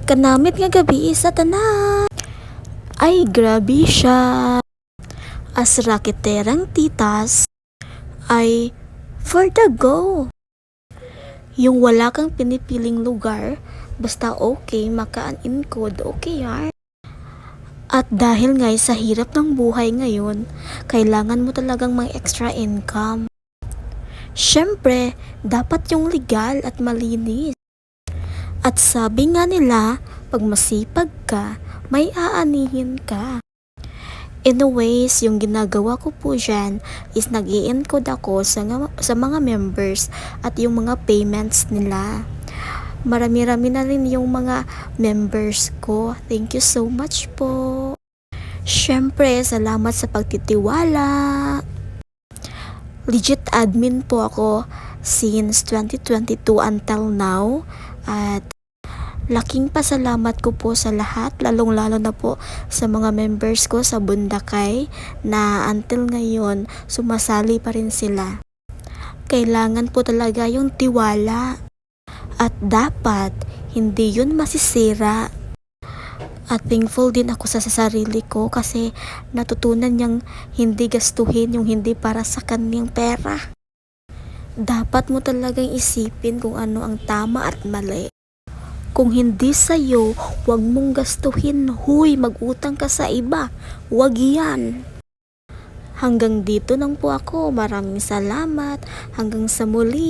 Kanamit nga gabi sa tanan. Ay grabe siya. As raketerang titas ay for the go. Yung wala kang pinipiling lugar, basta okay, makaan-encode, okay yan. At dahil nga sa hirap ng buhay ngayon, kailangan mo talagang may extra income. Siyempre, dapat yung legal at malinis. At sabi nga nila, pag masipag ka, may aanihin ka. Anyways, yung ginagawa ko po dyan is nag-i-encode ako sa mga members at yung mga payments nila. Marami-rami na rin yung mga members ko. Thank you so much po. Siyempre, salamat sa pagtitiwala. Legit admin po ako since 2022 until now. At laking pasalamat ko po sa lahat, lalong-lalo na po sa mga members ko sa Bundakay na until ngayon sumasali pa rin sila. Kailangan po talaga yung tiwala. At dapat, hindi yun masisira. At thankful din ako sa sarili ko kasi natutunan niyang hindi gastuhin yung hindi para sa kanyang pera. Dapat mo talagang isipin kung ano ang tama at mali. Kung hindi sa'yo, huwag mong gastuhin. Huy, mag-utang ka sa iba. Huwag yan. Hanggang dito lang po ako. Maraming salamat. Hanggang sa muli.